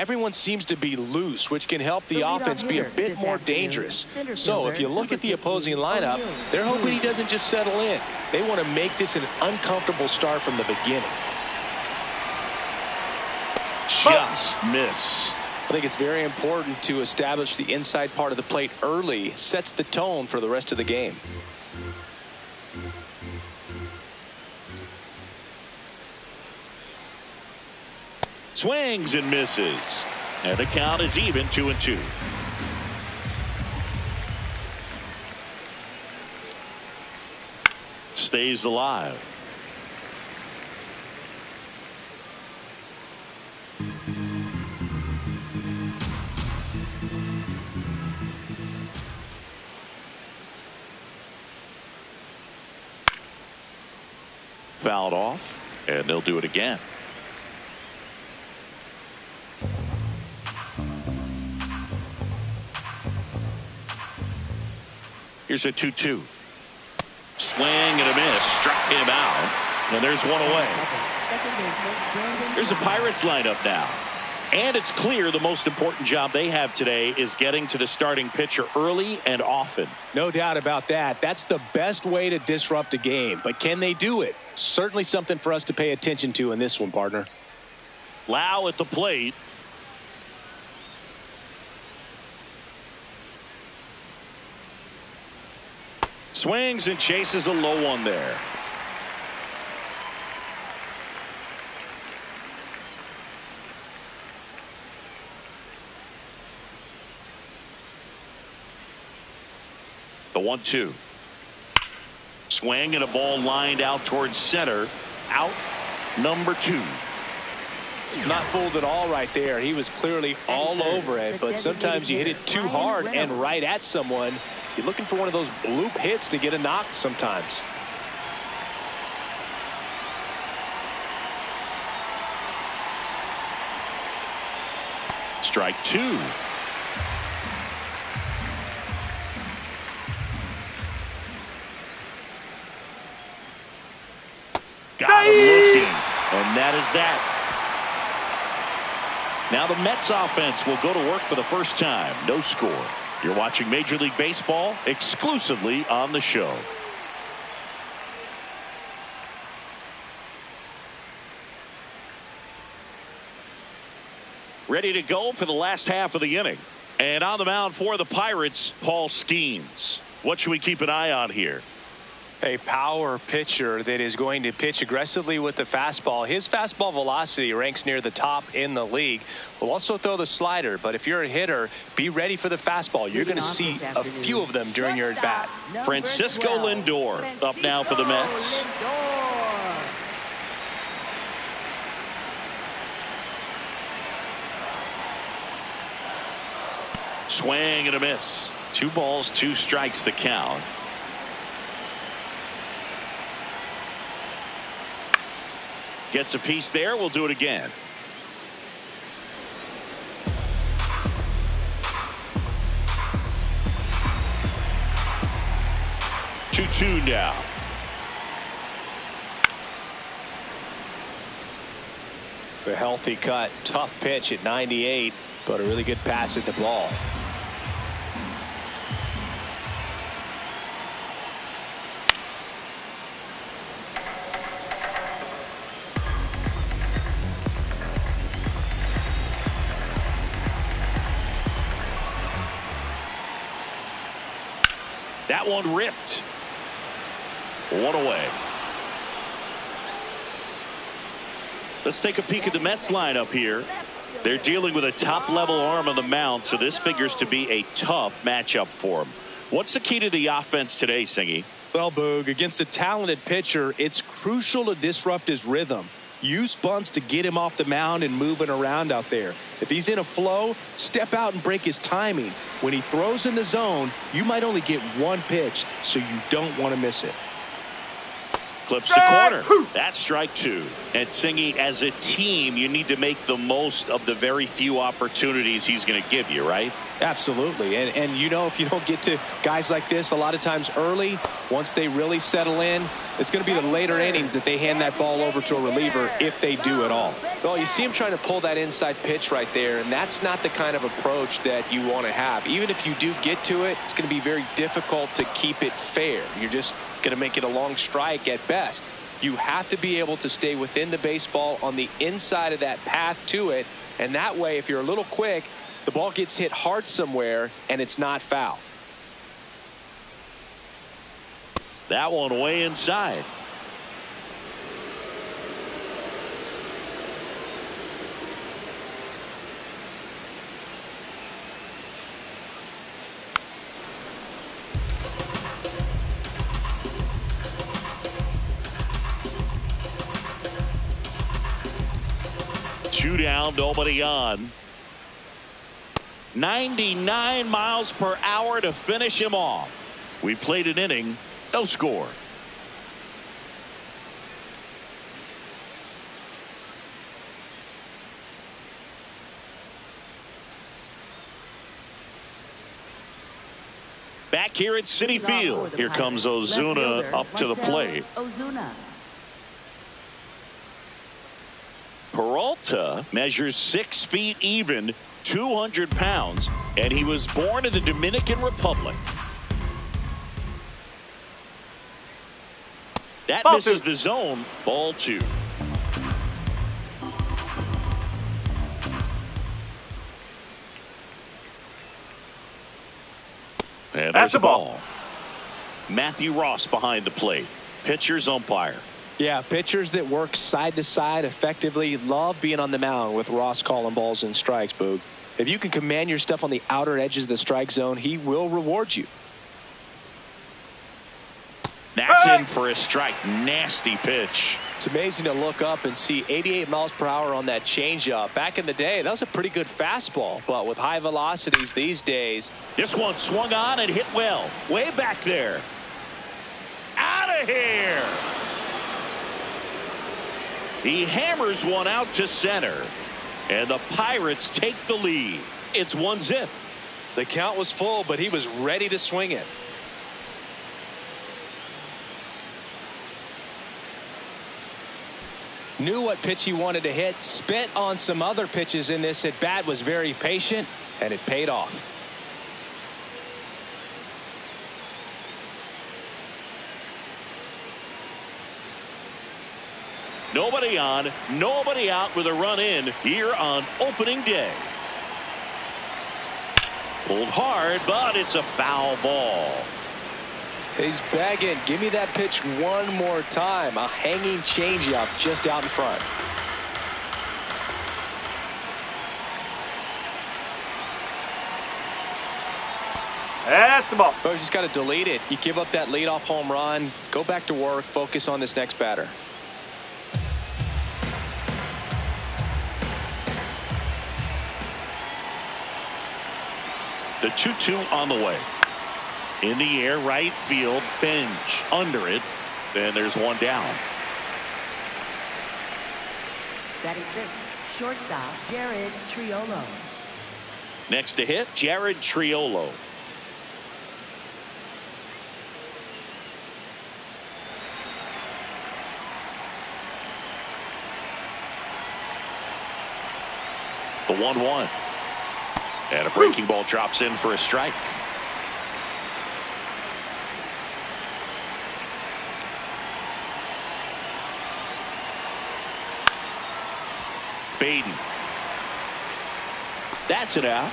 everyone seems to be loose, which can help the offense be a bit more dangerous. So if you look at the opposing lineup, they're hoping he doesn't just settle in. They want to make this an uncomfortable start from the beginning. Just missed. I think it's very important to establish the inside part of the plate early. Sets the tone for the rest of the game. Swings and misses. And the count is even, 2-2. Stays alive. Fouled off, and they'll do it again. Here's a 2-2. Swing and a miss. Struck him out. And there's one away. Here's the Pirates lineup now. And it's clear the most important job they have today is getting to the starting pitcher early and often. No doubt about that. That's the best way to disrupt a game. But can they do it? Certainly something for us to pay attention to in this one, partner. Lau at the plate. Swings and chases a low one there. The 1-2. Swing and a ball lined out towards center. Out number 2. Not fooled at all right there. He was clearly all over it, but sometimes you hit it too hard and right at someone. You're looking for one of those bloop hits to get a knock sometimes. Strike 2. Got him looking, and that is that. Now the Mets offense will go to work for the first time. No score. You're watching Major League Baseball exclusively on the show. Ready to go for the last half of the inning. And on the mound for the Pirates, Paul Skeens. What should we keep an eye on here? A power pitcher that is going to pitch aggressively with the fastball. His fastball velocity ranks near the top in the league. Will also throw the slider, but if you're a hitter, be ready for the fastball. You're going to see a few of them during your at-bat. Francisco Lindor up now for the Mets. Swing and a miss. 2 balls, 2 strikes the count. Gets a piece there. We'll do it again. Two now. A healthy cut. Tough pitch at 98, but a really good pass at the ball. That one ripped. 1 away. Let's take a peek at the Mets lineup here. They're dealing with a top-level arm on the mound, so this figures to be a tough matchup for them. What's the key to the offense today, Singy? Well, Boog, against a talented pitcher, it's crucial to disrupt his rhythm. Use bunts to get him off the mound and moving around out there. If he's in a flow, step out and break his timing. When he throws in the zone, you might only get 1 pitch, so you don't want to miss it. Clips the corner. That's strike 2. And Singy, as a team, you need to make the most of the very few opportunities he's going to give you, right? Absolutely. And you know, if you don't get to guys like this a lot of times early, once they really settle in, it's going to be the later innings that they hand that ball over to a reliever, if they do at all. Well, you see him trying to pull that inside pitch right there, and that's not the kind of approach that you want to have. Even if you do get to it, it's going to be very difficult to keep it fair. You're just going to make it a long strike at best. You have to be able to stay within the baseball on the inside of that path to it, and that way, if you're a little quick, the ball gets hit hard somewhere and it's not foul. That one way inside. Two down, nobody on. 99 miles per hour to finish him off. We played an inning, no score. Back here at Citi Field, here comes Ozuna up to the plate. Peralta measures 6 feet even, 200 pounds, and he was born in the Dominican Republic. That misses the zone. Ball 2. And there's the ball. Matthew Ross behind the plate. Pitcher's umpire. Yeah, pitchers that work side to side effectively love being on the mound with Ross calling balls and strikes, Boog. If you can command your stuff on the outer edges of the strike zone, he will reward you. That's in for a strike. Nasty pitch. It's amazing to look up and see 88 miles per hour on that changeup. Back in the day, that was a pretty good fastball, but with high velocities these days. This one swung on and hit well. Way back there. Out of here. He hammers one out to center. And the Pirates take the lead. It's 1-0. The count was full, but he was ready to swing it. Knew what pitch he wanted to hit. Spit on some other pitches in this at bat. Was very patient, and it paid off. Nobody on, nobody out with a run in here on opening day. Pulled hard, but it's a foul ball. He's begging, give me that pitch one more time. A hanging changeup just out in front. That's the ball. Oh, you just got to delete it. You give up that leadoff home run. Go back to work. Focus on this next batter. The 2-2 on the way. In the air, right field, Bench under it. Then there's one down. Batting 6, shortstop, Jared Triolo. Next to hit, Jared Triolo. The 1-1. And a breaking ball drops in for a strike. Baden. That's it out.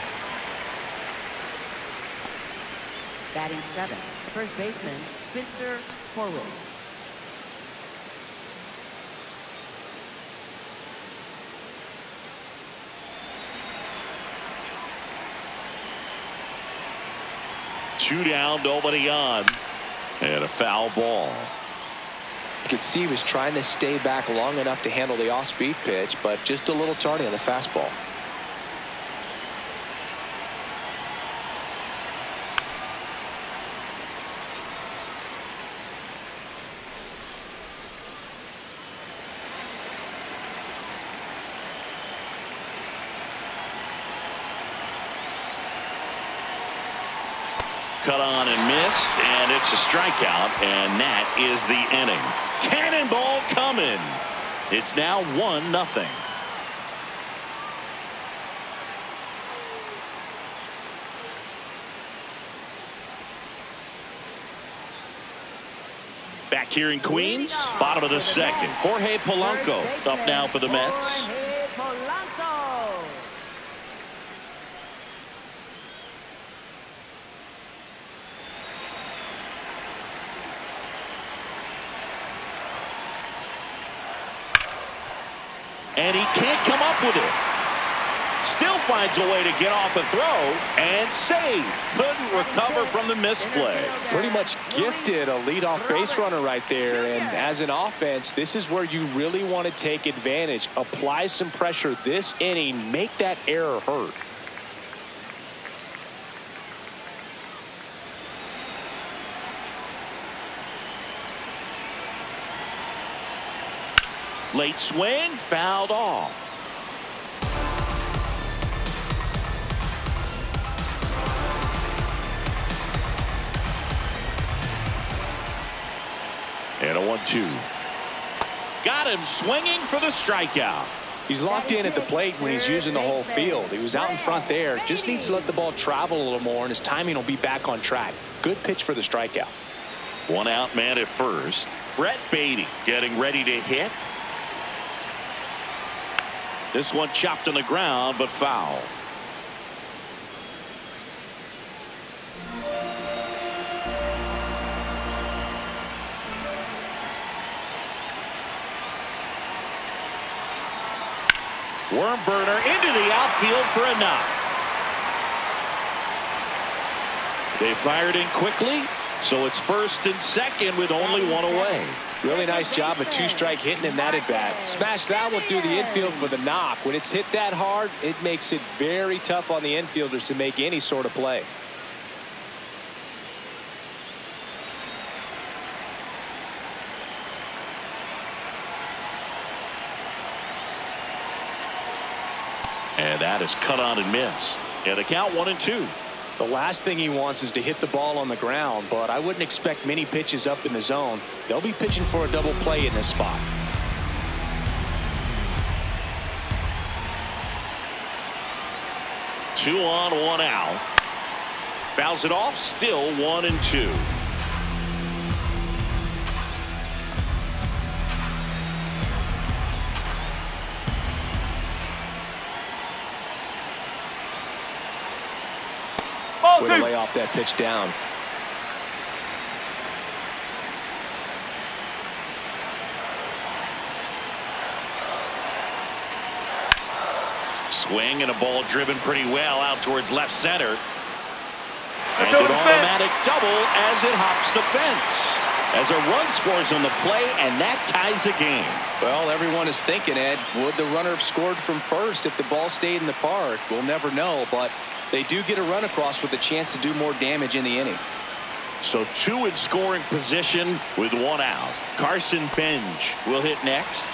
Batting 7, first baseman, Spencer Horwitz. Two down, nobody on. And a foul ball. You could see he was trying to stay back long enough to handle the off-speed pitch, but just a little tardy on the fastball. cut on and missed, and it's a strikeout, and that is the inning. Cannonball coming. It's now 1-0. Back here in Queens, bottom of the second. Jorge Polanco up now for the Mets. And he can't come up with it. Still finds a way to get off a throw and save. Couldn't recover from the misplay. Pretty much gifted a leadoff base runner right there. And as an offense, this is where you really want to take advantage. Apply some pressure this inning. Make that error hurt. Late swing, fouled off. And a 1-2. Got him swinging for the strikeout. He's locked in at the plate when he's using the whole field. He was out in front there. Just needs to let the ball travel a little more, and his timing will be back on track. Good pitch for the strikeout. One out man at first. Brett Beatty getting ready to hit. This one chopped on the ground, but foul. Worm burner into the outfield for a knock. They fired in quickly, so it's first and second with only one away. Really nice job of two-strike hitting in that at-bat. Smash that one through the infield for the knock. When it's hit that hard, it makes it very tough on the infielders to make any sort of play. And that is cut on and missed. And a count 1-2. The last thing he wants is to hit the ball on the ground, but I wouldn't expect many pitches up in the zone. They'll be pitching for a double play in this spot. Two on, one out. Fouls it off, still 1-2. Way to lay off that pitch down. Swing and a ball driven pretty well out towards left center. And an automatic double as it hops the fence. As a run scores on the play, and that ties the game. Well, everyone is thinking, Ed, would the runner have scored from first if the ball stayed in the park? We'll never know, but they do get a run across with a chance to do more damage in the inning. So two in scoring position with one out. Carson Benj will hit next.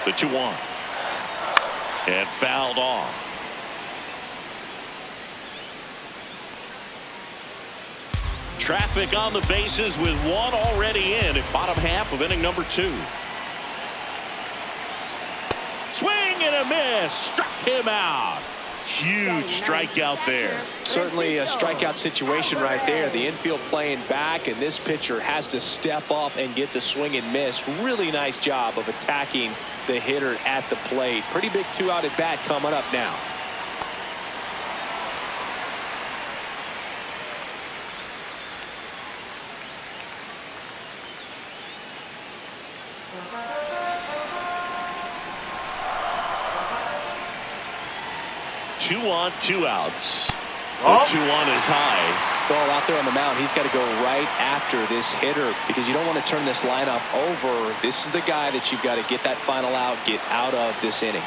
The 2-1. And fouled off. Traffic on the bases with one already in at bottom half of inning number 2. Swing and a miss. Struck him out. Huge strikeout there. Certainly a strikeout situation right there. The infield playing back, and this pitcher has to step up and get the swing and miss. Really nice job of attacking the hitter at the plate. Pretty big 2-out at bat coming up now. Two on, 2 outs. Oh. 2-1 is high. Ball out there on the mound. He's got to go right after this hitter because you don't want to turn this lineup over. This is the guy that you've got to get that final out, get out of this inning.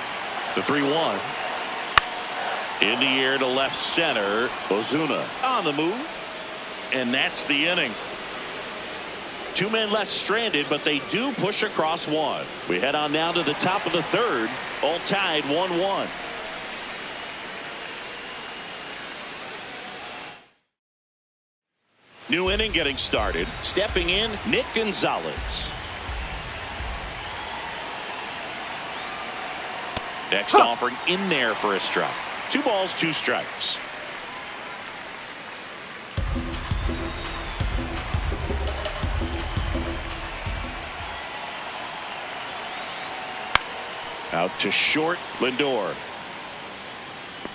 The 3-1. In the air to left center. Ozuna on the move. And that's the inning. Two men left stranded, but they do push across one. We head on now to the top of the third. All tied 1-1. New inning getting started. Stepping in, Nick Gonzalez. Next offering in there for a strike. 2 balls, 2 strikes. Out to short, Lindor.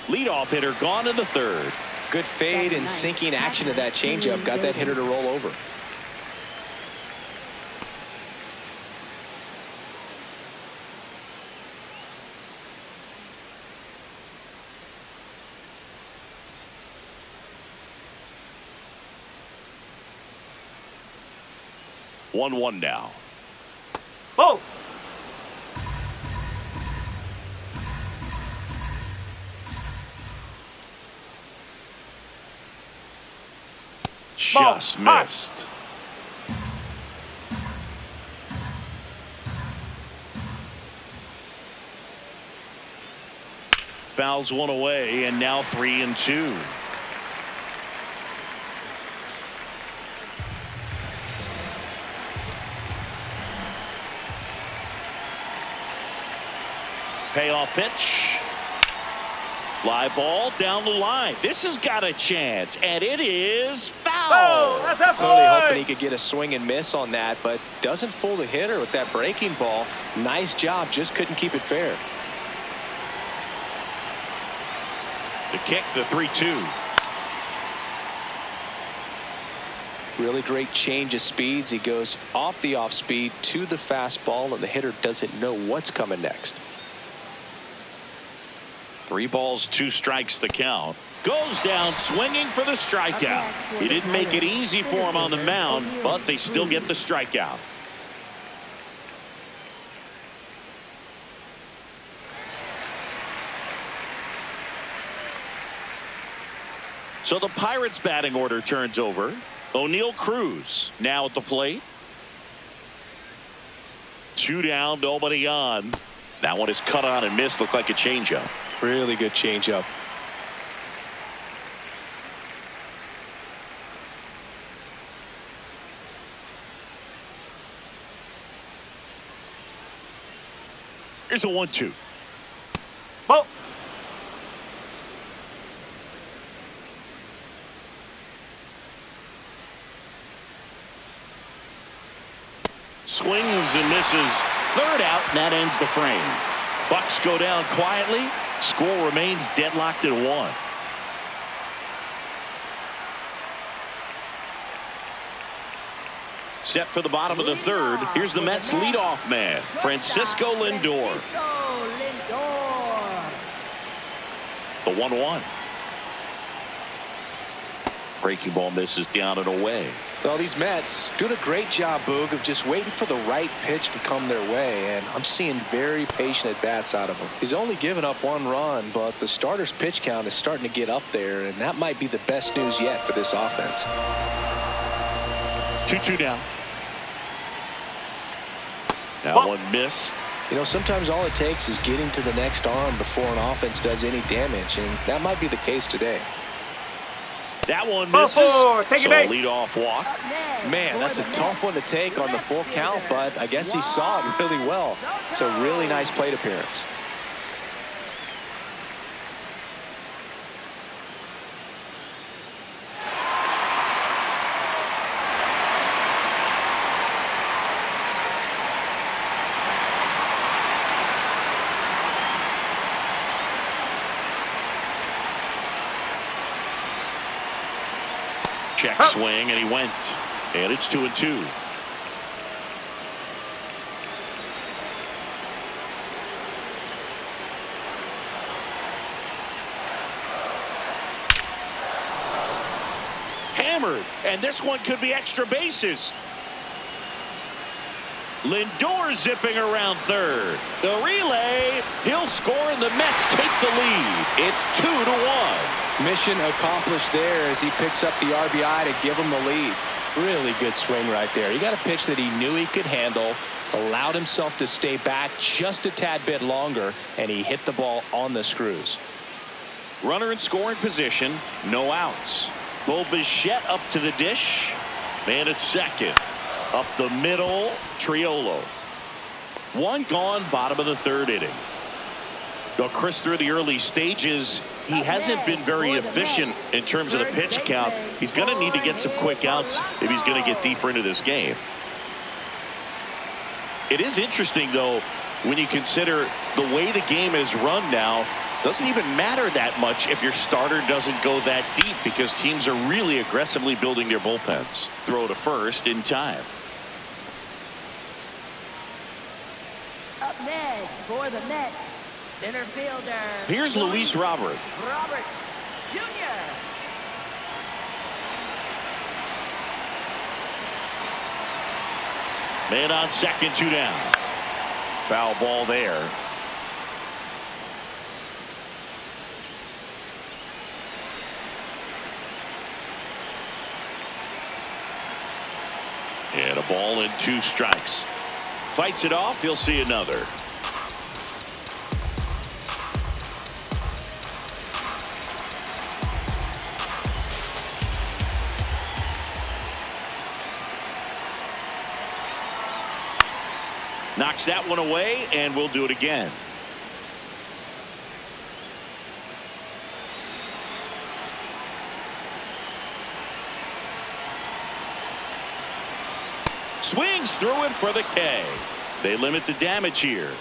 Leadoff hitter gone in the third. Good fade and sinking action of that changeup got that hitter to roll over. One now. Oh! Just missed. Fouls one away, and now 3-2. Payoff pitch. Fly ball down the line. This has got a chance, and it is foul. Oh, that's a Clearly boy. hoping he could get a swing and miss on that, but doesn't fool the hitter with that breaking ball. Nice job, just couldn't keep it fair. The kick, the 3-2. Really great change of speeds. He goes off the off speed to the fastball, and the hitter doesn't know what's coming next. 3 balls, 2 strikes the count. Goes down swinging for the strikeout. He didn't make it easy for him on the mound, but they still get the strikeout. So the Pirates batting order turns over. O'Neal Cruz now at the plate. 2 down, nobody on. That one is cut on and missed. Looked like a changeup. Really good changeup. Here's a 1-2. Oh! Swings and misses. Third out, and that ends the frame. Bucks go down quietly. Score remains deadlocked at 1. Set for the bottom of the third. Here's the Mets leadoff man, Francisco Lindor. The 1-1. Breaking ball misses down and away. Well, these Mets doing a great job, Boog, of just waiting for the right pitch to come their way, and I'm seeing very patient at-bats out of him. He's only given up 1 run, but the starter's pitch count is starting to get up there, and that might be the best news yet for this offense. 2-2 down. That one missed. You know, sometimes all it takes is getting to the next arm before an offense does any damage, and that might be the case today. That one misses. Take So it, lead off walk. Man, that's a tough one to take on the full count, but I guess he saw it really well. It's a really nice plate appearance. Check swing, and he went. And it's 2-2. Hammered, and this one could be extra bases. Lindor zipping around third. The relay, he'll score, and the Mets take the lead. It's 2-1. Mission accomplished there as he picks up the RBI to give him the lead. Really good swing right there. He got a pitch that he knew he could handle, allowed himself to stay back just a tad bit longer, and he hit the ball on the screws. Runner in scoring position, no outs. Bo Bichette up to the dish. Man at second. Up the middle, Triolo. One gone, bottom of the third inning. Now, Chris, through the early stages, he hasn't been very efficient in terms of the pitch count. He's going to need to get some quick outs if he's going to get deeper into this game. It is interesting, though, when you consider the way the game is run now. Doesn't even matter that much if your starter doesn't go that deep, because teams are really aggressively building their bullpens. Throw to first in time. Up next for the Mets, center fielder. Here's Luis Robert. Robert Jr. Man on second, 2 down. Foul ball there. And a ball and 2 strikes. Fights it off. He'll see another. Knocks that one away, and we'll do it again. Swings through it for the K. They limit the damage here.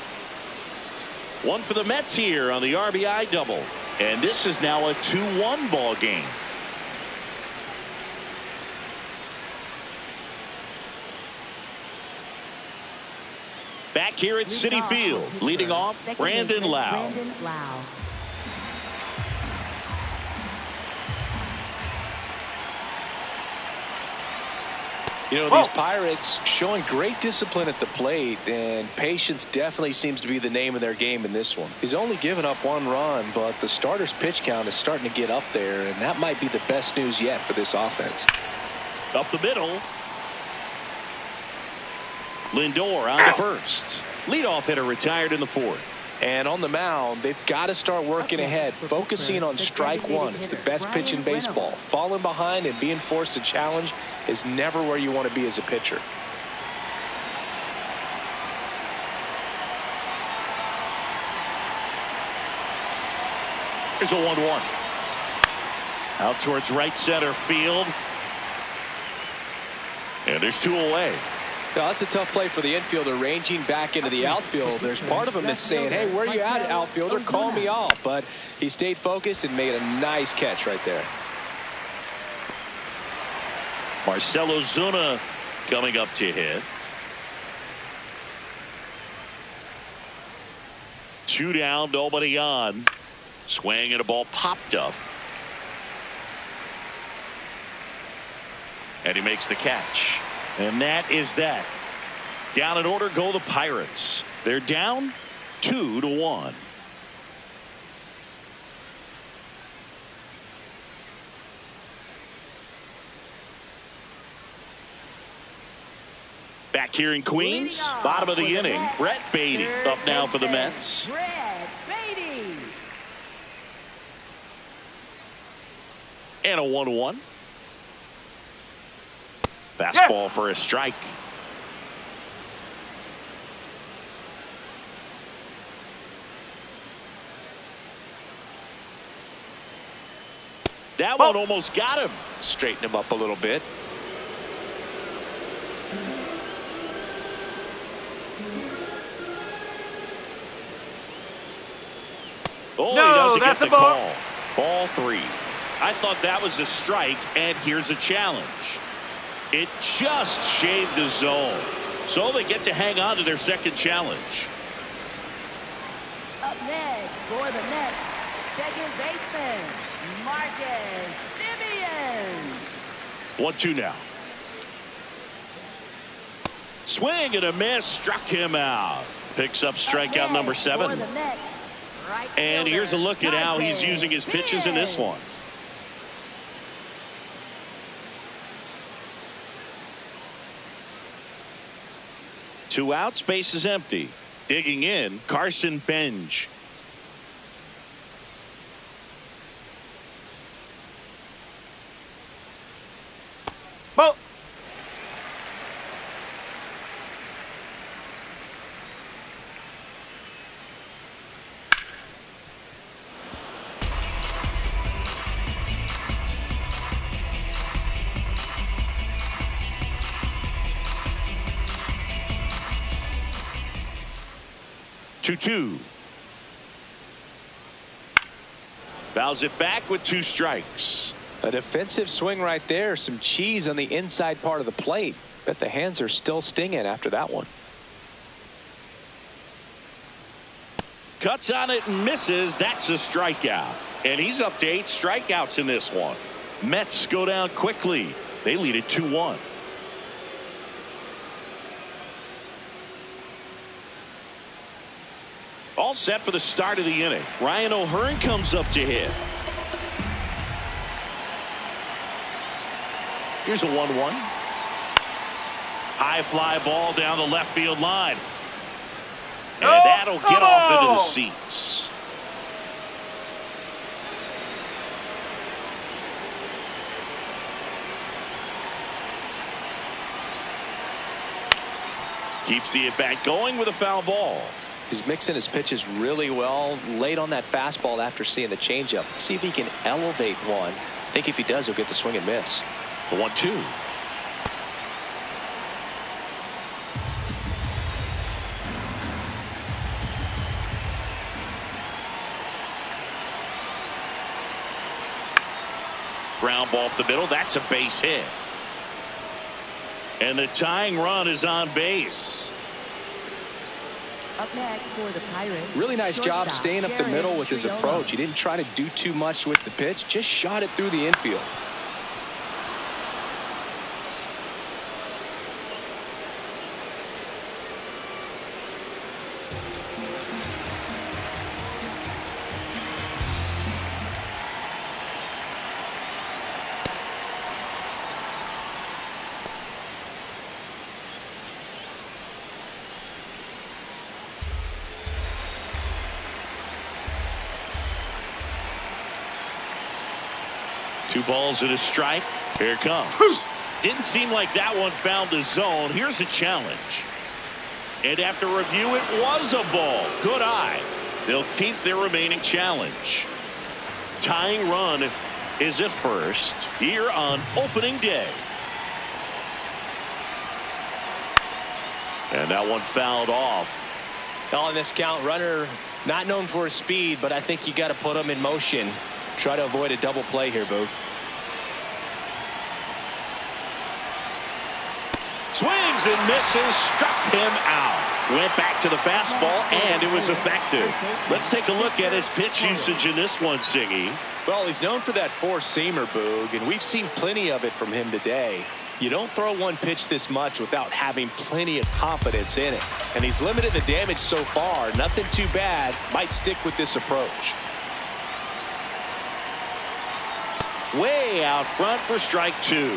One for the Mets here on the RBI double. And this is now a 2-1 ball game. Back here at Citi Field, leading off, Brandon Lau. You know, these Pirates showing great discipline at the plate, and patience definitely seems to be the name of their game in this one. He's only given up 1 run, but the starter's pitch count is starting to get up there, and that might be the best news yet for this offense. Up the middle. Lindor on the first. Leadoff hitter retired in the 4th. And on the mound, they've got to start working ahead, focusing on strike 1. It's the best pitch in baseball. Falling behind and being forced to challenge is never where you want to be as a pitcher. Here's a 1-1. Out towards right center field. And there's 2 away. Now, that's a tough play for the infielder, ranging back into the outfield. There's part of him that's saying, hey, where are you at, outfielder? Call me off. But he stayed focused and made a nice catch right there. Marcell Ozuna coming up to hit. 2 down, nobody on. Swing and a ball popped up. And he makes the catch. And that is that. Down in order go the Pirates. They're down 2-1. Back here in Queens, bottom of the inning. Brett Beatty up now for the Mets. Brett Beatty. And a 1-1. Fastball for a strike. That one almost got him. Straighten him up a little bit. Oh, No, he doesn't that's get the a ball. call. Ball 3. I thought that was a strike, and here's a challenge. It just shaved the zone. So they get to hang on to their second challenge. Up next for the Mets, second baseman, Marcus Semien. 1-2 now. Swing and a miss. Struck him out. Picks up strikeout number 7. For the Mets, right And here's a look at how he's fielder, using his pitches in this one. 2 outs, base is empty. Digging in, Carson Benj. Ball. 2-2. Fouls it back with 2 strikes. A defensive swing right there. Some cheese on the inside part of the plate. Bet the hands are still stinging after that one. Cuts on it and misses. That's a strikeout. And he's up to 8 strikeouts in this one. Mets go down quickly. They lead it 2-1. All set for the start of the inning. Ryan O'Hearn comes up to hit. Here's a 1-1. High fly ball down the left field line. And that'll get off into the seats. Keeps the at-bat going with a foul ball. He's mixing his pitches really well. Late on that fastball after seeing the changeup. See if he can elevate one. I think if he does, he'll get the swing and miss. The 1-2. Ground ball up the middle. That's a base hit. And the tying run is on base. Up next for the Pirates. Really nice job staying up the Jared middle with his Triolo. approach. He didn't try to do too much with the pitch. Just shot it through the infield. Two balls and a strike. Here it comes. Didn't seem like that one found the zone. Here's a challenge. And after review, it was a ball. Good eye. They'll keep their remaining challenge. Tying run is at first here on opening day. And that one fouled off. On this count, runner not known for his speed, but I think you got to put him in motion. Try to avoid a double play here, Boog. Swings and misses, struck him out. Went back to the fastball, and it was effective. Let's take a look at his pitch usage in this one, Siggy. Well, he's known for that four-seamer, Boog, and we've seen plenty of it from him today. You don't throw one pitch this much without having plenty of confidence in it. And he's limited the damage so far. Nothing too bad. Might stick with this approach. Way out front for strike two.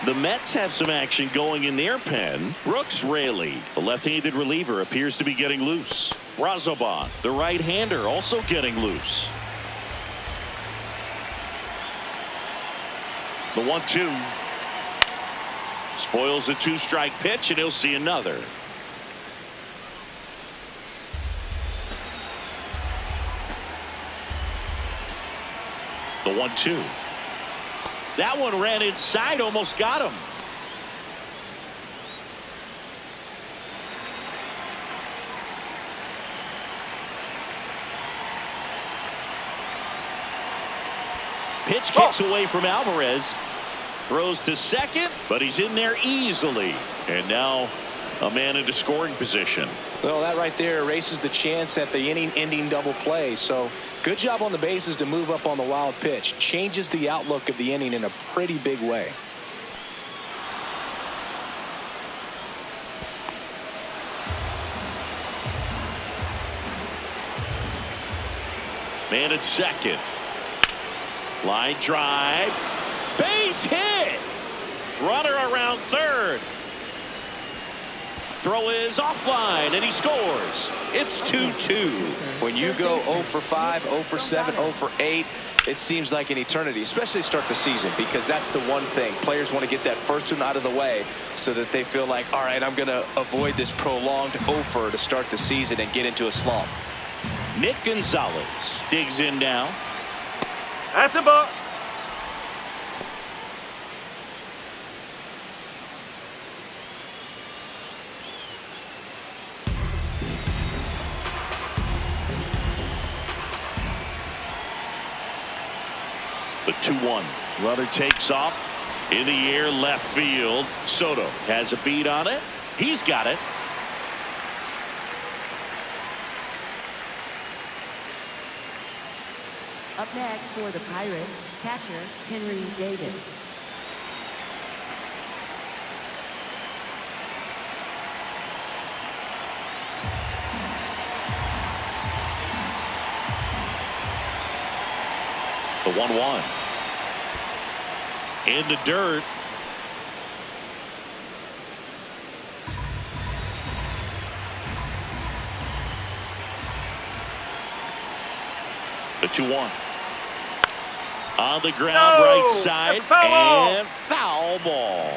The Mets have some action going in their pen. Brooks Raley, the left-handed reliever, appears to be getting loose. Brazoban, the right-hander, also getting loose. The 1-2. Spoils a two-strike pitch, and he'll see another. The 1-2. That one ran inside, almost got him. Pitch kicks away from Alvarez. Throws to second, but he's in there easily. And now a man into scoring position. Well, that right there erases the chance at the inning-ending double play. So good job on the bases to move up on the wild pitch. Changes the outlook of the inning in a pretty big way. Man at second. Line drive. Base hit. Runner around third. Throw is offline, and he scores. It's 2-2. When you go 0 for 5, 0 for 7, 0 for 8, it seems like an eternity, especially to start the season, because that's the one thing. Players want to get that first one out of the way so that they feel like, all right, I'm going to avoid this prolonged 0 for to start the season and get into a slump. Nick Gonzalez digs in now. That's a ball. The 2-1. Runner takes off in the air left field. Soto has a beat on it. He's got it. Up next for the Pirates, catcher Henry Davis. The 1-1. In the dirt. The 2-1. On the ground, right side, and foul ball.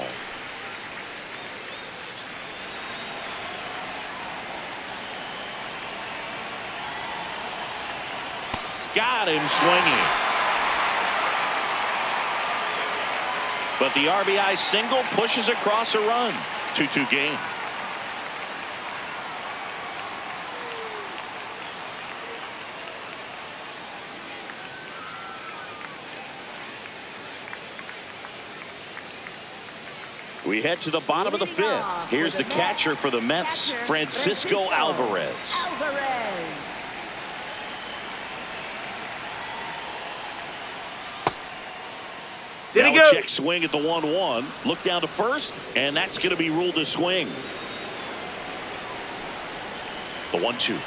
Got him swinging. But the RBI single pushes across a run. 2-2 game. We head to the bottom of the fifth. Here's the catcher for the Mets, Francisco Alvarez. Did he now go? Check swing at the 1-1. Look down to first, and that's going to be ruled a swing. The 1-2.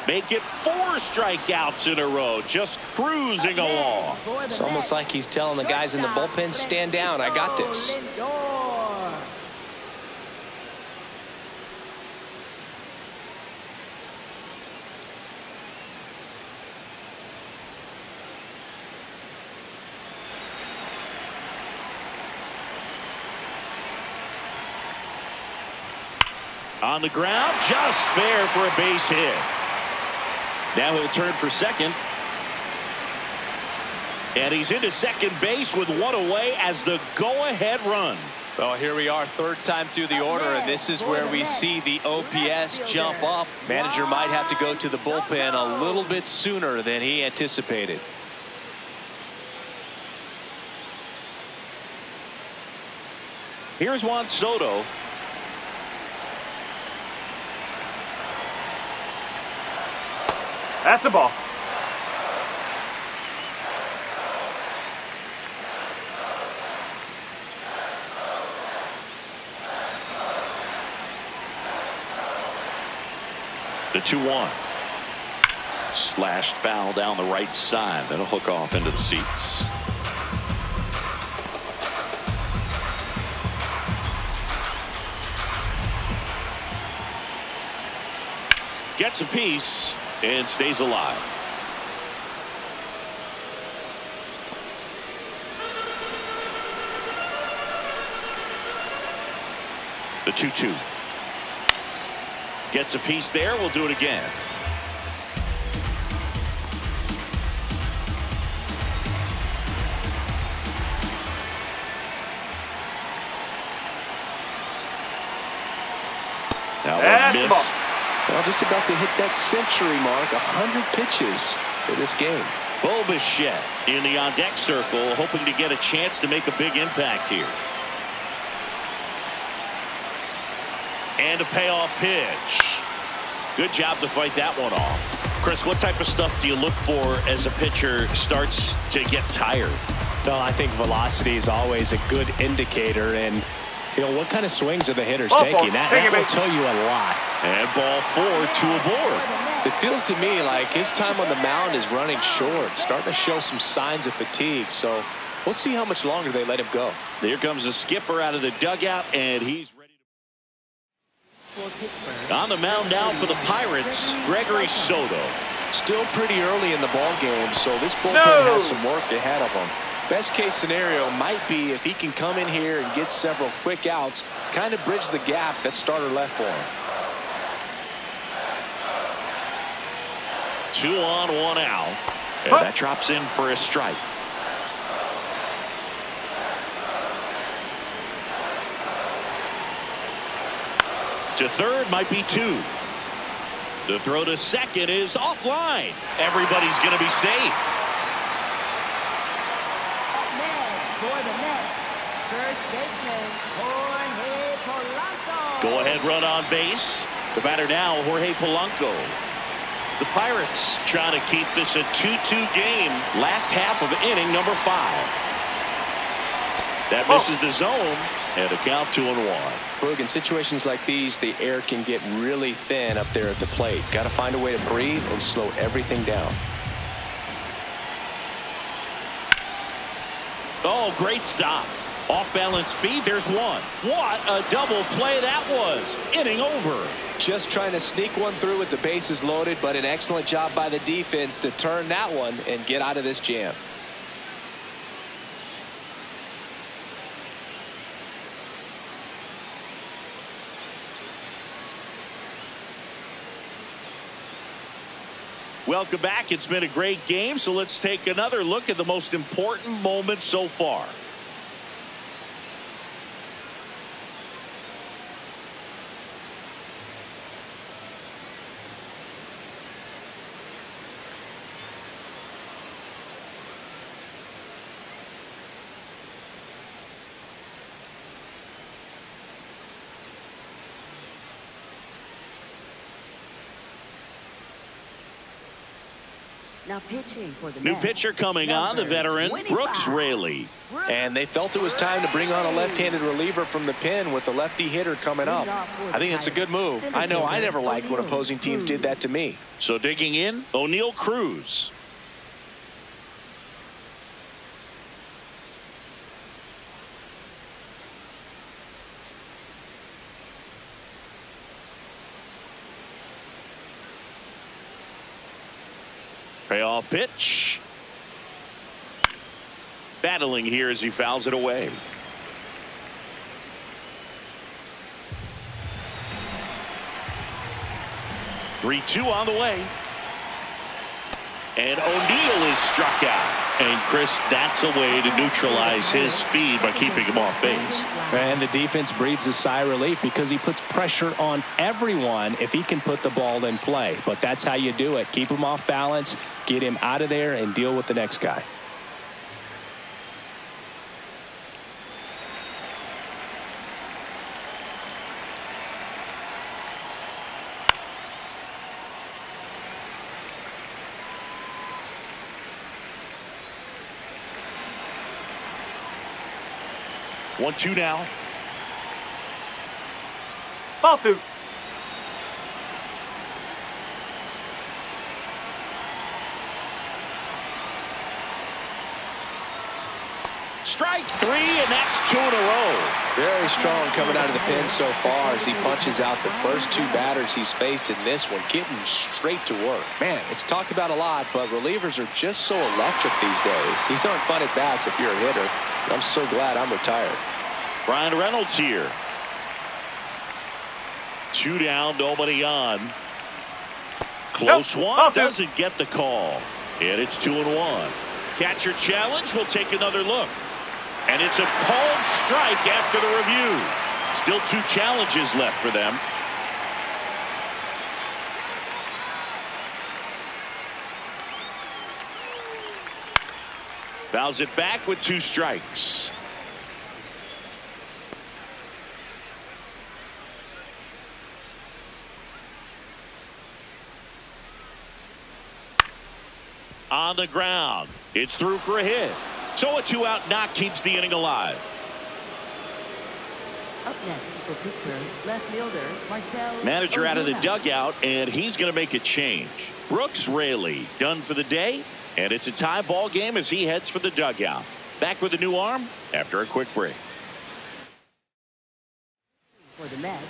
Make it 4 strikeouts in a row, just cruising along. It's almost like he's telling the guys in the bullpen, stand down, I got this. On the ground, just fair for a base hit. Now he'll turn for second. And he's into second base with 1 away as the go-ahead run. Well, here we are, third time through the order, and this is where we see the OPS jump up. Manager might have to go to the bullpen a little bit sooner than he anticipated. Here's Juan Soto. That's a ball. The 2-1. Slashed foul down the right side. That'll hook off into the seats. Gets a piece and stays alive. The 2-2. Gets a piece there. We'll do it again. Now one missed. Well, just about to hit that century mark, 100 pitches for this game. Bo Bichette in the on-deck circle, hoping to get a chance to make a big impact here. And a payoff pitch. Good job to fight that one off. Chris, what type of stuff do you look for as a pitcher starts to get tired? Well, I think velocity is always a good indicator, and you know, what kind of swings are the hitters Ball taking? four. That Take it, will baby. tell you a lot. And ball 4 to a board. It feels to me like his time on the mound is running short, starting to show some signs of fatigue. So We'll see how much longer they let him go. Here comes the skipper out of the dugout, and he's ready to... On the mound now for the Pirates, Gregory Soto. Still pretty early in the ball game, so this bullpen has some work ahead of him. Best case scenario might be if he can come in here and get several quick outs, kind of bridge the gap that starter left for him. 2 on, 1 out. And that drops in for a strike. To third might be 2. The throw to second is offline. Everybody's going to be safe. Up next for the Mets, first baseman Jorge Polanco. Go ahead run on base. The batter now, Jorge Polanco. The Pirates trying to keep this a 2-2 game. Last half of inning number 5. That misses the zone, and a count 2-1. Boog, in situations like these, the air can get really thin up there at the plate. Got to find a way to breathe and slow everything down. Oh, great stop. Off balance feed. There's one. What a double play that was. Inning over. Just trying to sneak one through with the bases loaded, but an excellent job by the defense to turn that one and get out of this jam. Welcome back. It's been a great game, so let's take another look at the most important moments so far. Now pitching for the New Mets, pitcher coming on, the veteran 25. Brooks Raley. And they felt it was time to bring on a left-handed reliever from the pen with the lefty hitter coming up. I think that's a good move. I know I never liked when opposing teams did that to me. So digging in, O'Neal Cruz. Payoff pitch. Battling here as he fouls it away. Three-two on the way. And O'Neal is struck out. And Chris, that's a way to neutralize his speed by keeping him off base. And the defense breathes a sigh of relief because he puts pressure on everyone if he can put the ball in play. But that's how you do it. Keep him off balance, get him out of there, and deal with the next guy. One-two now. Ball 2. Strike 3, and that's 2 in a row. Very strong coming out of the pen so far as he punches out the first 2 batters he's faced in this one, getting straight to work. Man, it's talked about a lot, but relievers are just so electric these days. These aren't fun at bats if you're a hitter. I'm so glad I'm retired. Brian Reynolds here. 2 down, nobody on. Close one, doesn't get the call. And it's 2-1. Catcher challenge, we'll take another look. And it's a called strike after the review. Still 2 challenges left for them. Fouls it back with 2 strikes. On the ground. It's through for a hit. So a 2-out knock keeps the inning alive. Up next for Pittsburg, left fielder Marcel. Manager out of the Ozuna. dugout, and he's going to make a change. Brooks Raley done for the day, and it's a tie ball game as he heads for the dugout. Back with a new arm after a quick break. For the Mets,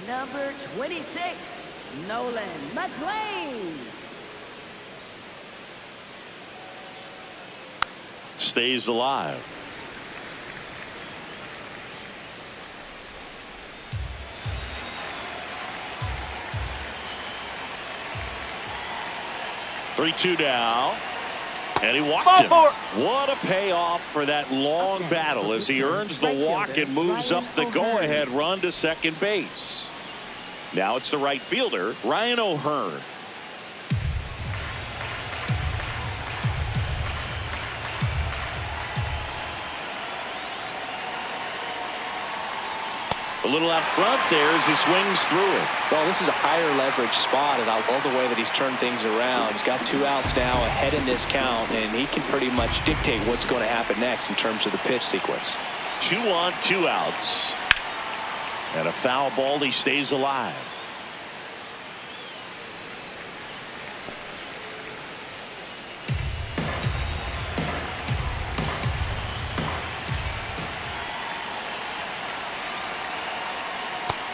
number 26, Nolan McLean. Stays alive. Three-two now. And he walked him. What a payoff for that long battle as he earns the walk and moves up the go-ahead run to second base. Now it's the right fielder, Ryan O'Hearn. A little out front there as he swings through it. Well, this is a higher leverage spot, and I love the way that he's turned things around. He's got 2 outs now ahead in this count, and he can pretty much dictate what's going to happen next in terms of the pitch sequence. 2 on, 2 outs. And a foul ball. He stays alive.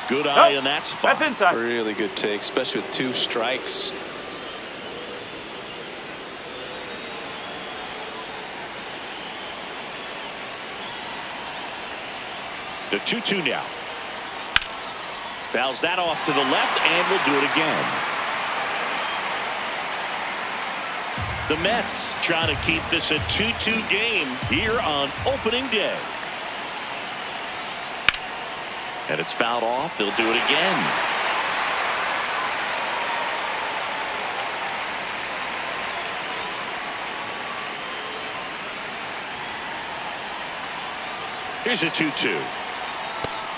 Good eye in that spot. That's inside. Really good take, especially with 2 strikes. The 2-2 now. Fouls that off to the left and will do it again. The Mets trying to keep this a 2-2 game here on opening day. And it's fouled off. They'll do it again. Here's a 2-2.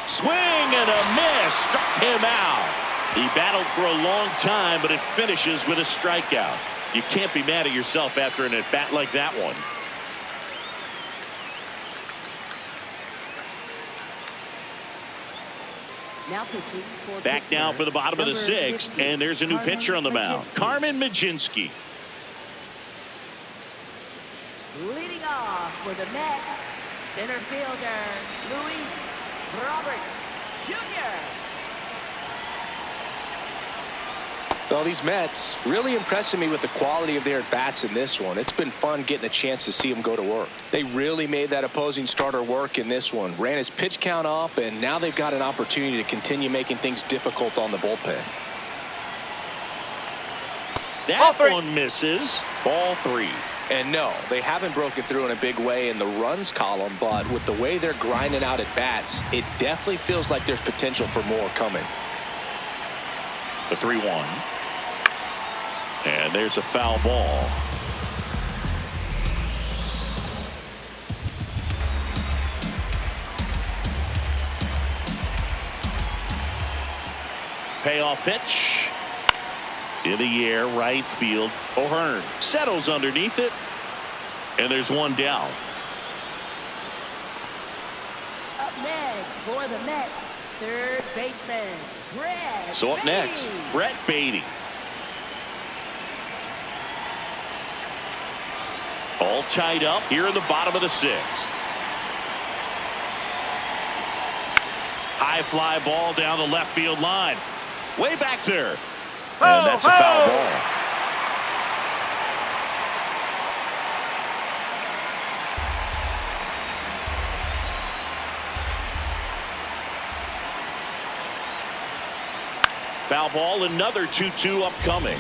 Swing and a miss. Struck him out. He battled for a long time, but it finishes with a strikeout. You can't be mad at yourself after an at-bat like that one. Now pitching for Back now for the bottom of the Number 6th, 50, and there's a new Carmen pitcher on the mound. Mlodzinski. Carmen Mlodzinski. Leading off for the Mets, center fielder, Luis Robert Jr. Well, these Mets really impressing me with the quality of their at-bats in this one. It's been fun getting a chance to see them go to work. They really made that opposing starter work in this one. Ran his pitch count up, and now they've got an opportunity to continue making things difficult on the bullpen. That one misses. Ball 3. And no, they haven't broken through in a big way in the runs column, but with the way they're grinding out at-bats, it definitely feels like there's potential for more coming. The 3-1. And there's a foul ball. Payoff pitch. In the air, right field. O'Hearn settles underneath it. And there's one down. Up next for the Mets, third baseman, Brett So up next, Beatty. Brett Beatty. All tied up here in the bottom of the 6th. High fly ball down the left field line. Way back there. And that's a foul ball. Foul ball, another 2-2 upcoming.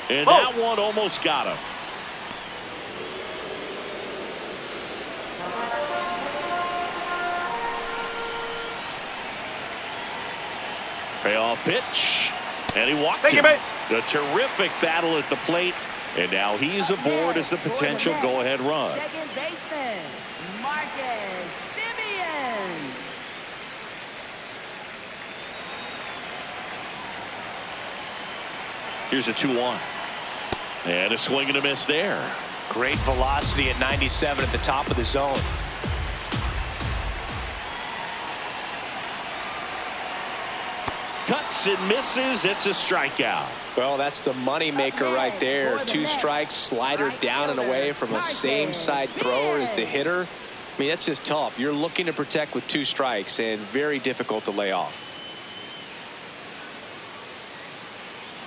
And that one almost got him. Payoff pitch. And he walked him. A terrific battle at the plate. And now he's aboard as the potential go-ahead run. Second baseman, Marcus Semien. Here's a 2-1. And a swing and a miss there. Great velocity at 97 at the top of the zone. cuts and misses. It's a strikeout. Well, that's the money maker right there. 2 strikes, slider down and away from a same side thrower as the hitter. I mean, that's just tough. You're looking to protect with 2 strikes and very difficult to lay off.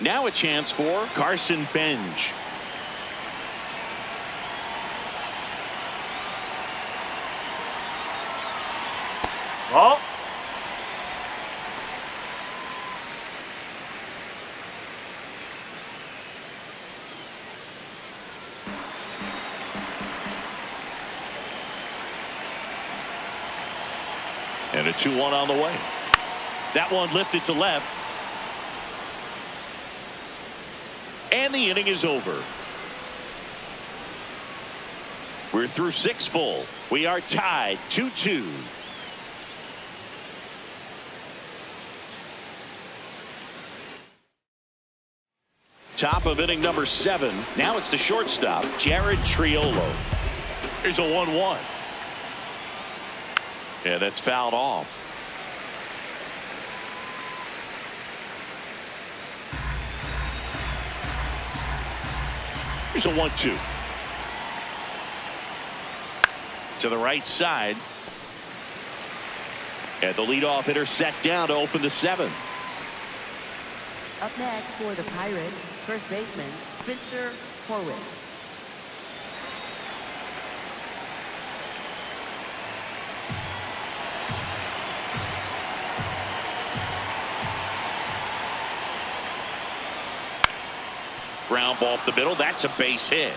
Now a chance for Carson Benj. Ball. And a 2-1 on the way. That one lifted to left. And the inning is over. We're through 6 full. We are tied 2-2. Top of inning number 7. Now it's the shortstop, Jared Triolo. Here's a 1-1. Yeah, that's fouled off. Here's a 1-2. To the right side. And the leadoff hitter set down to open the 7th. Up next for the Pirates, first baseman Spencer Horwitz. Ground ball up the middle. That's a base hit.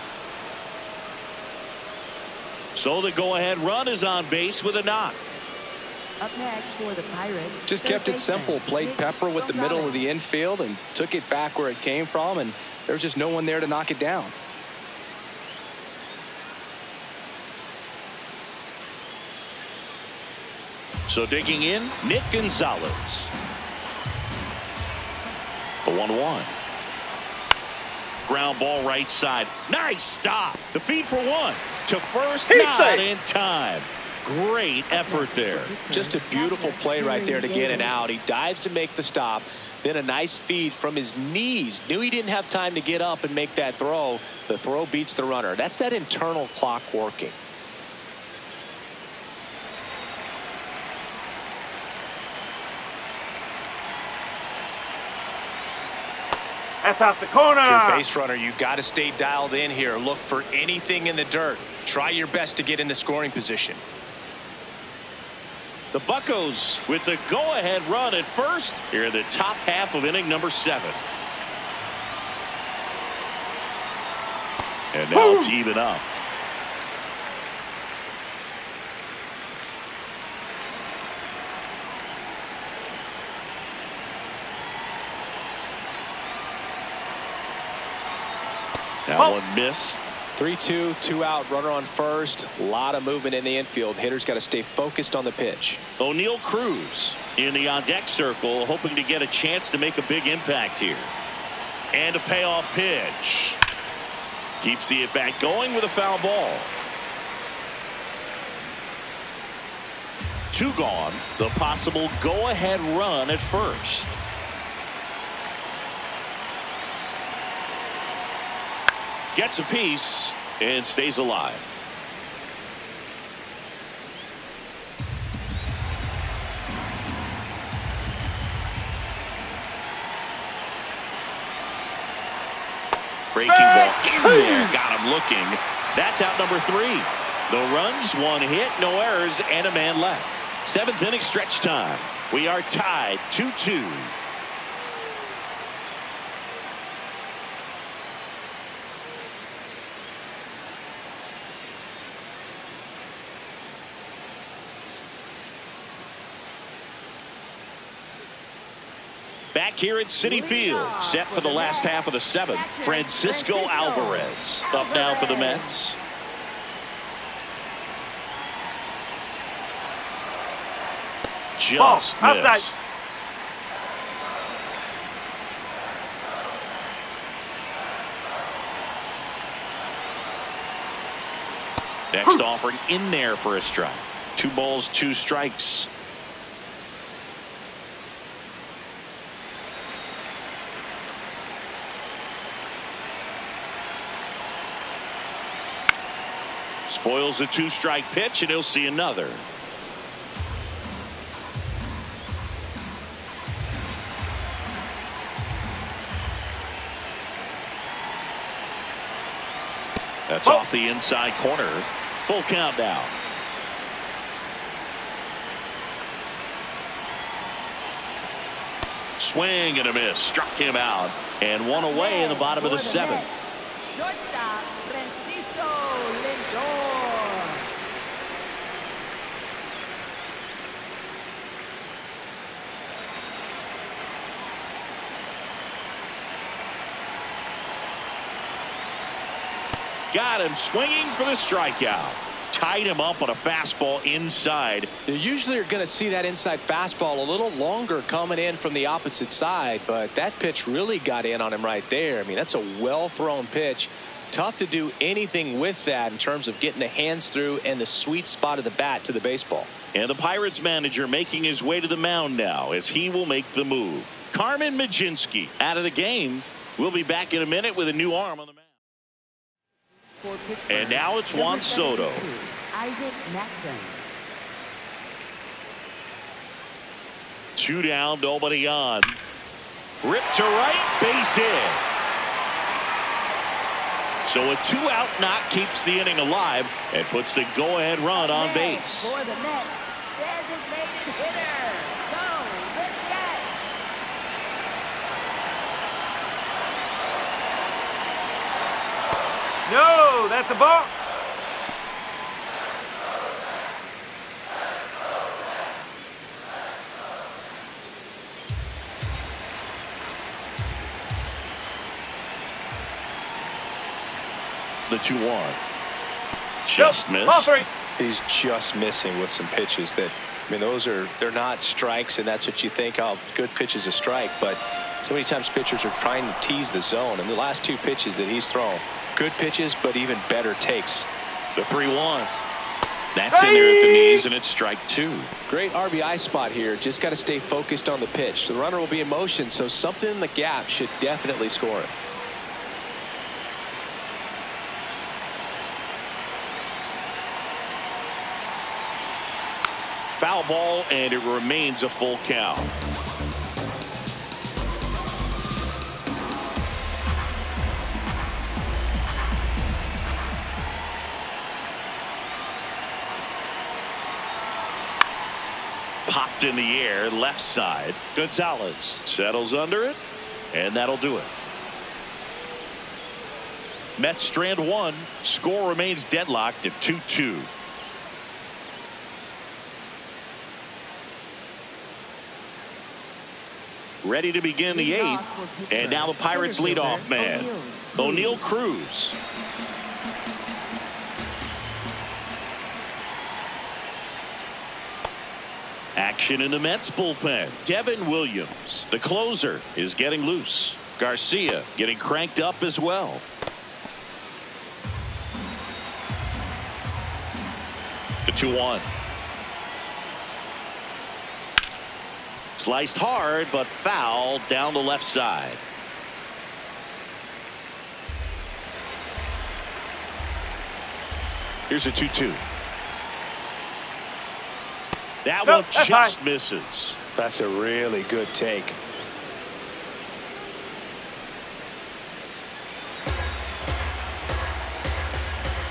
So the go-ahead run is on base with a knock. Up next for the Pirates. Just kept it simple. Played Pepper with the middle of the infield and took it back where it came from, and there was just no one there to knock it down. So digging in, Nick Gonzalez. The 1-1. Ground ball right side. Nice stop. The feed for 1. To first, not in time. Great effort there. Just a beautiful play right there to get it out. He dives to make the stop. Then a nice feed from his knees. Knew he didn't have time to get up and make that throw. The throw beats the runner. That's that internal clock working. That's off the corner. If you're a base runner, you got to stay dialed in here. Look for anything in the dirt. Try your best to get into scoring position. The Buccos with the go-ahead run at first here in the top half of inning number 7. And now it's even up. That one missed. 3-2, 2 out, runner on first. A lot of movement in the infield. Hitter's got to stay focused on the pitch. O'Neal Cruz in the on-deck circle, hoping to get a chance to make a big impact here. And a payoff pitch. Keeps the at-bat going with a foul ball. 2 gone. The possible go-ahead run at first. Gets a piece and stays alive. Breaking ball in there. Got him looking. That's out number 3. No runs, 1 hit, no errors, and a man left. 7th inning stretch time. We are tied 2-2. Back here at Citi Field, set for the last half of the 7th. Francisco Alvarez up now for the Mets. Just missed. Next offering in there for a strike. 2 balls, 2 strikes. Spoils a 2-strike pitch, and he'll see another. That's off the inside corner. Full count now. Swing and a miss. Struck him out. And one away in the bottom of the 7th. Shortstop, Francisco Lindor. Got him swinging for the strikeout. Tied him up on a fastball inside. You usually are going to see that inside fastball a little longer coming in from the opposite side, but that pitch really got in on him right there. I mean, that's a well-thrown pitch. Tough to do anything with that in terms of getting the hands through and the sweet spot of the bat to the baseball. And the Pirates manager making his way to the mound now as he will make the move. Carmen Mlodzinski out of the game. We'll be back in a minute with a new arm on the mound. And now it's Juan Soto. Isaac Maxson. 2 down, nobody on. Ripped to right, base hit. So a 2-out knock keeps the inning alive and puts the go-ahead run on base. For the Mets, designated hitter, Bo Bichette. No, that's a ball. The 2-1. Just Ball missed. 3. He's just missing with some pitches that, I mean, they're not strikes, and that's what you think, oh, good pitch is a strike, but so many times pitchers are trying to tease the zone, and the last 2 pitches that he's thrown, good pitches, but even better takes. The 3-1. That's in there at the knees, and it's strike 2. Great RBI spot here. Just got to stay focused on the pitch. The runner will be in motion, so something in the gap should definitely score it. Foul ball, and it remains a full count. Popped in the air, left side. Gonzalez settles under it, and that'll do it. Mets strand 1. Score remains deadlocked at 2-2. Ready to begin the 8th, and now the Pirates leadoff man, O'Neal Cruz. Action in the Mets bullpen. Devin Williams, the closer, is getting loose. Garcia getting cranked up as well. The 2-1. Sliced hard, but foul down the left side. Here's a 2-2. That one just misses. That's a really good take.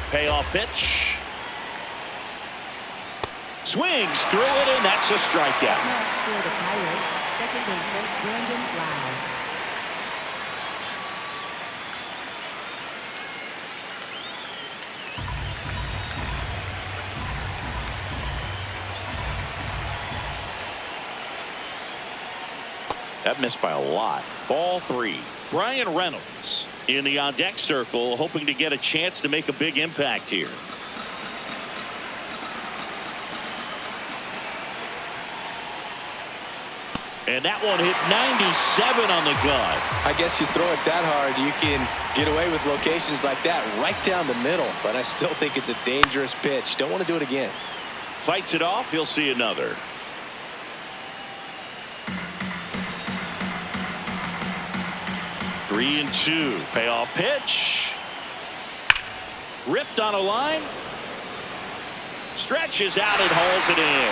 Payoff pitch. Swings through it, and that's a strikeout. For the Pirates, second baseman Brandon Lowe. That missed by a lot. Ball 3. Brian Reynolds in the on-deck circle, hoping to get a chance to make a big impact here. And that one hit 97 on the gun. I guess you throw it that hard, you can get away with locations like that right down the middle, but I still think it's a dangerous pitch. Don't want to do it again. Fights it off. He'll see another. Three and 2. Payoff pitch. Ripped on a line. Stretches out and hauls it in.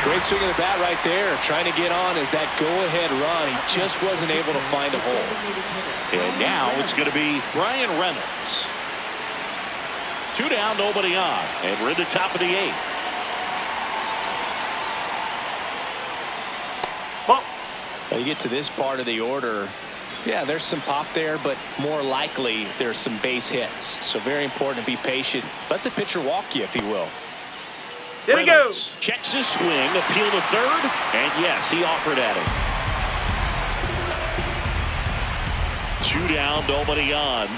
Great swing of the bat right there. Trying to get on as that go-ahead run. He just wasn't able to find a hole. And now it's going to be Brian Reynolds. 2 down, nobody on. And we're in the top of the 8th. Well, you get to this part of the order. Yeah, there's some pop there, but more likely there's some base hits. So very important to be patient. Let the pitcher walk you, if he will. There he goes. Checks his swing, appeal to third, and yes, he offered at him. 2 down, nobody on.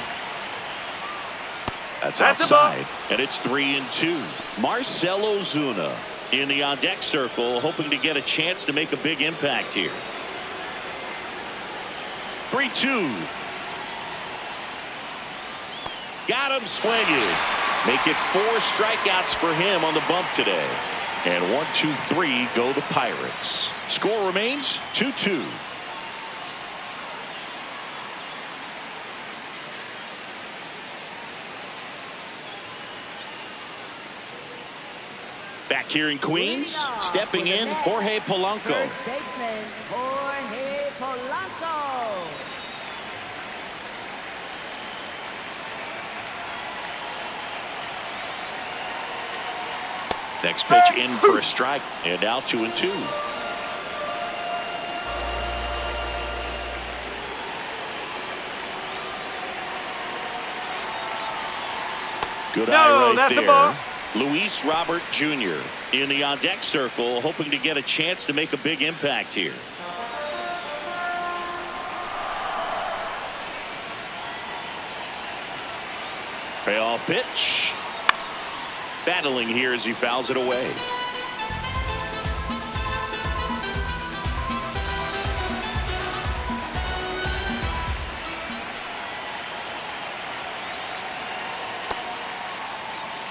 That's outside, and it's 3-2. Marcell Ozuna in the on-deck circle, hoping to get a chance to make a big impact here. 3-2. Got him swinging. Make it 4 strikeouts for him on the bump today. And 1, 2, 3 go the Pirates. Score remains 2-2. Back here in Queens, stepping in, Jorge Polanco. First baseman, Jorge Polanco. Next pitch in for a strike, and now 2-2. Good eye right there. Luis Robert Jr. in the on-deck circle, hoping to get a chance to make a big impact here. Payoff pitch. Battling here as he fouls it away.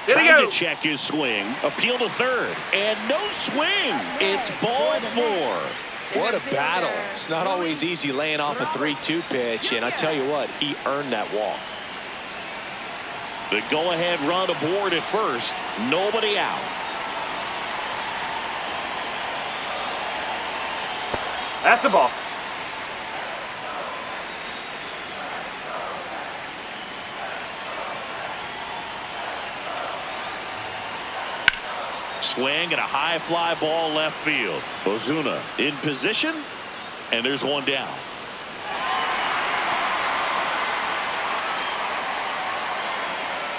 Trying to check his swing. Appeal to third. And no swing. It's ball 4. What a battle. It's not always easy laying off a 3-2 pitch. And I tell you what, he earned that walk. The go-ahead run aboard at first. Nobody out. That's the ball. Swing and a high fly ball left field. Ozuna in position, and there's 1 down.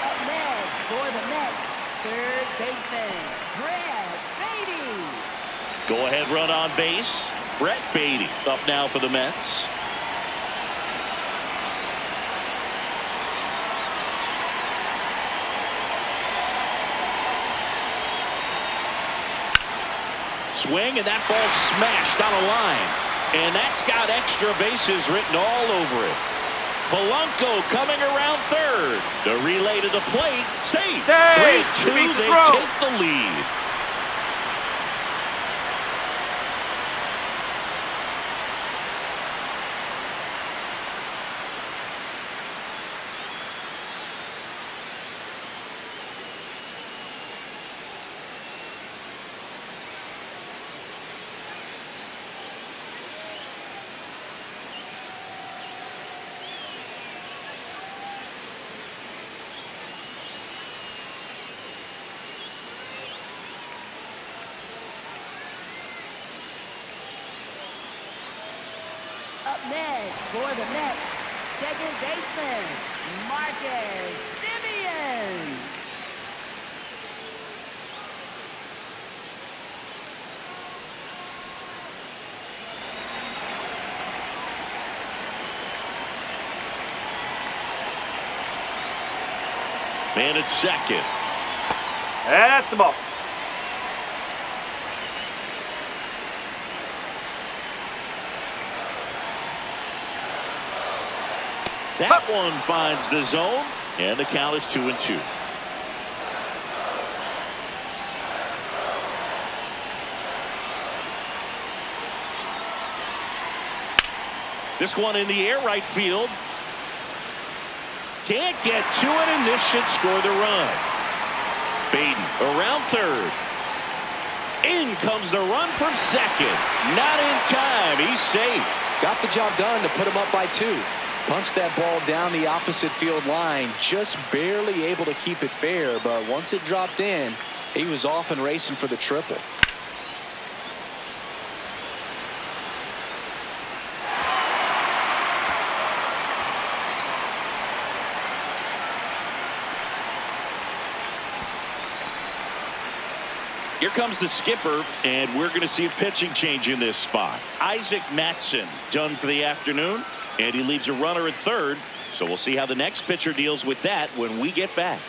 Up next for the Mets, third baseman, Brett Beatty. Go ahead run on base. Brett Beatty up now for the Mets. Swing, and that ball smashed down a line. And that's got extra bases written all over it. Polanco coming around third. The relay to the plate. Safe. 3-2. They take the lead. Up next for the Mets, second baseman, Marcus Semien. Man at second. That's the ball. That one finds the zone, and the count is 2-2. This one in the air right field. Can't get to it, and this should score the run. Baden around third. In comes the run from second. Not in time. He's safe. Got the job done to put him up by 2. Punched that ball down the opposite field line. Just barely able to keep it fair, but once it dropped in, he was off and racing for the triple. Here comes the skipper, and we're going to see a pitching change in this spot. Isaac Matson done for the afternoon, and he leaves a runner at third. So we'll see how the next pitcher deals with that when we get back.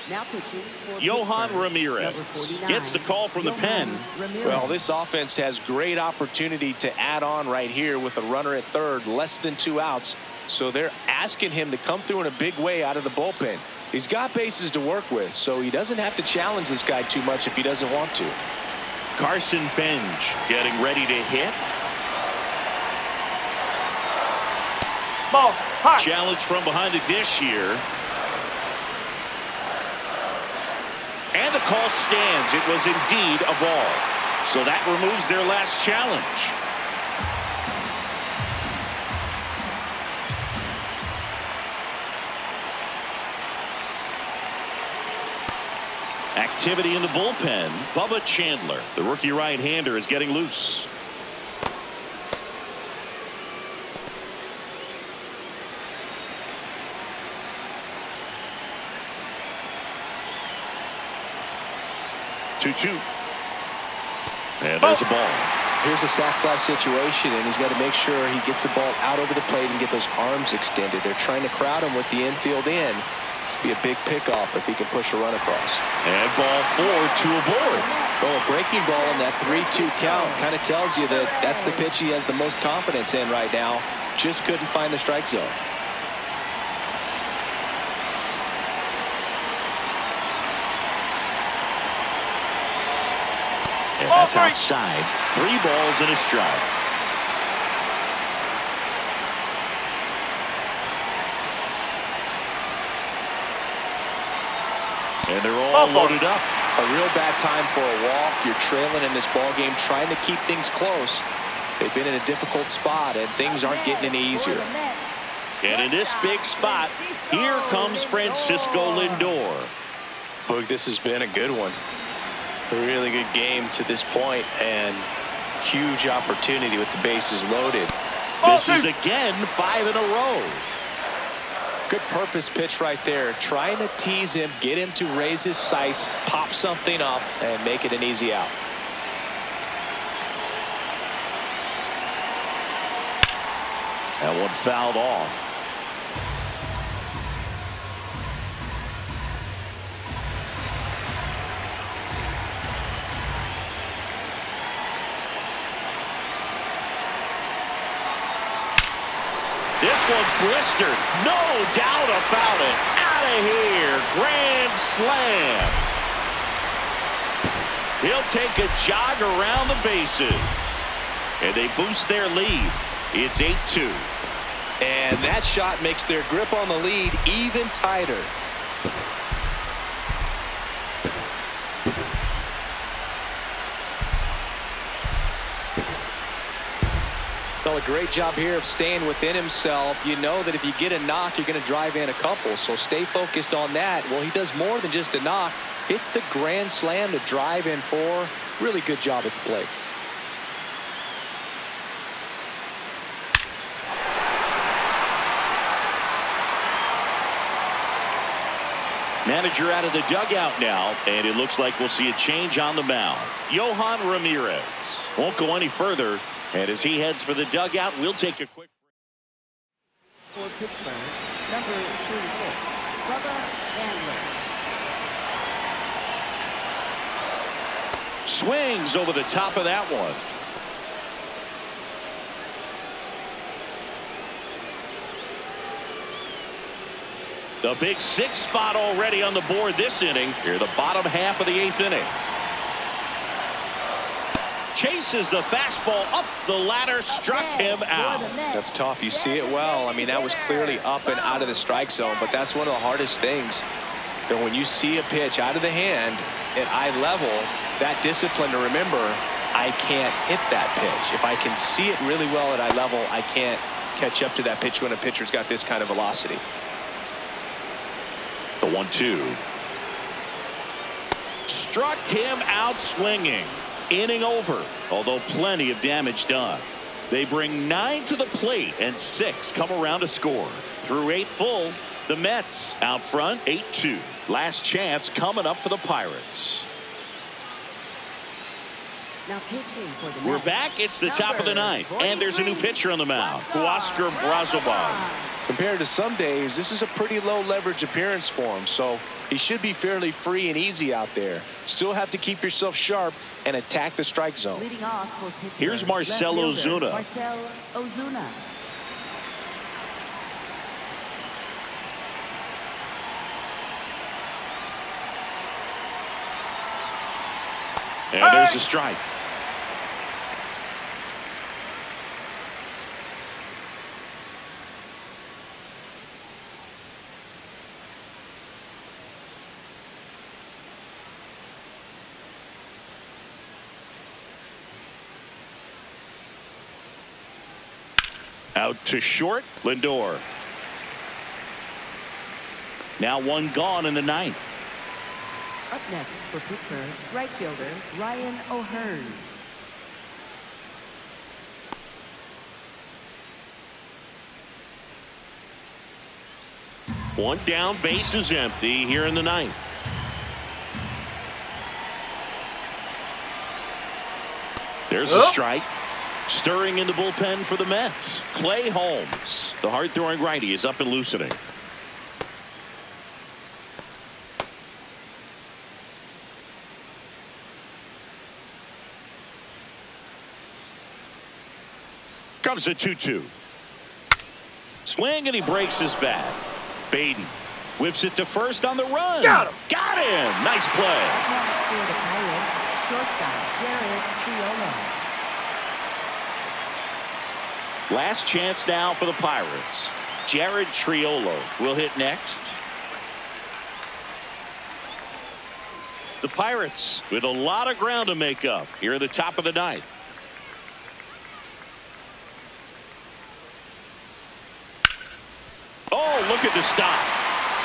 Now pitching for Yohan Pittsburgh, Ramirez number 49, gets the call from the pen. Ramirez. Well, this offense has great opportunity to add on right here with a runner at third, less than 2 outs. So they're asking him to come through in a big way out of the bullpen. He's got bases to work with, so he doesn't have to challenge this guy too much if he doesn't want to. Carson Benj getting ready to hit. Ball. High. Challenge from behind the dish here. And the call stands. It was indeed a ball. So that removes their last challenge. Activity in the bullpen. Bubba Chandler, the rookie right-hander, is getting loose. Two. And there's a ball. Here's a sac fly situation, and he's got to make sure he gets the ball out over the plate and get those arms extended. They're trying to crowd him with the infield in. Be a big pickoff if he can push a run across. And ball 4 to a board. Well, a breaking ball in that 3-2 count kind of tells you that that's the pitch he has the most confidence in right now. Just couldn't find the strike zone. And that's outside. 3 balls and a strike. And they're all loaded up. A real bad time for a walk. You're trailing in this ball game, trying to keep things close. They've been in a difficult spot, and things aren't getting any easier. And in this big spot, here comes Francisco Lindor. Boog, this has been a good one. A really good game to this point, and huge opportunity with the bases loaded. This is again 5 in a row. Good purpose pitch right there. Trying to tease him, get him to raise his sights, pop something up, and make it an easy out. That one fouled off. This one's blistered. No doubt about it. Out of here. Grand slam. He'll take a jog around the bases. And they boost their lead. It's 8-2. And that shot makes their grip on the lead even tighter. Well, a great job here of staying within himself. You know that if you get a knock, you're going to drive in a couple. So stay focused on that. Well, he does more than just a knock. Hits the grand slam to drive in 4. Really good job at the plate. Manager out of the dugout now, and it looks like we'll see a change on the mound. Yohan Ramirez won't go any further, and as he heads for the dugout, we'll take a quick For Pittsburgh, number 36, Bubba Chandler. swings over the top of that one. The big 6 spot already on the board this inning. Here, the bottom half of the 8th inning. chases the fastball up the ladder, struck him out. That's tough. You see it well. I mean, that was clearly up and out of the strike zone, but that's one of the hardest things. That when you see a pitch out of the hand at eye level, that discipline to remember, I can't hit that pitch. If I can see it really well at eye level, I can't catch up to that pitch when a pitcher's got this kind of velocity. The 1-2. Struck him out swinging. Inning over, although plenty of damage done. They bring 9 to the plate and 6 come around to score. Through 8 full, the Mets out front 8-2. Last chance coming up for the Pirates. Now pitching for the We're Mets, back. It's the top of the ninth, and there's a new pitcher on the mound, Huascar Brazoban. Compared to some days, this is a pretty low leverage appearance for him, so he should be fairly free and easy out there. Still have to keep yourself sharp and attack the strike zone. Leading off for Pittsburgh, Here's Marcell left fielder, Ozuna. Marcell Ozuna. And there's a strike. Out to short, Lindor. Now one gone in the ninth. Up next for Pittsburgh, right fielder Ryan O'Hearn. One down, base is empty here in the ninth. There's a strike. Stirring in the bullpen for the Mets, Clay Holmes. The hard-throwing righty is up and loosening. Comes a 2-2. Swing, and he breaks his bat. Baden whips it to first on the run. Got him. Got him. Nice play. For the Pirates, shortstop Jared Triolo. Last chance now for the Pirates. Jared Triolo will hit next. The Pirates with a lot of ground to make up here at the top of the ninth. Oh, look at the stop.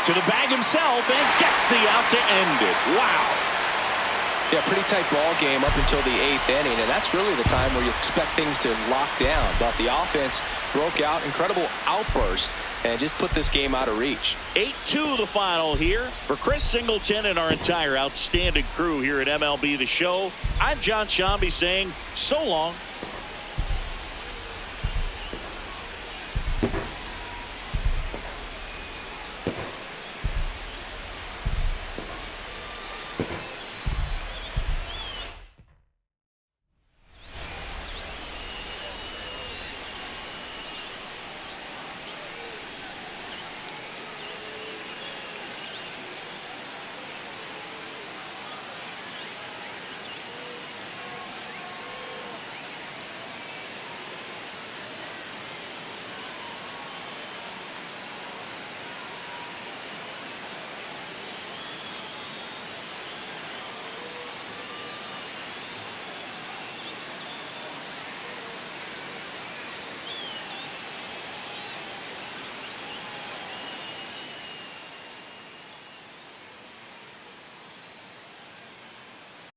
To the bag himself and gets the out to end it. Wow. Yeah, pretty tight ball game up until the 8th inning, and that's really the time where you expect things to lock down. But the offense broke out, incredible outburst, and just put this game out of reach. 8-2 the final here. For Chris Singleton and our entire outstanding crew here at MLB The Show, I'm John Shambi saying so long.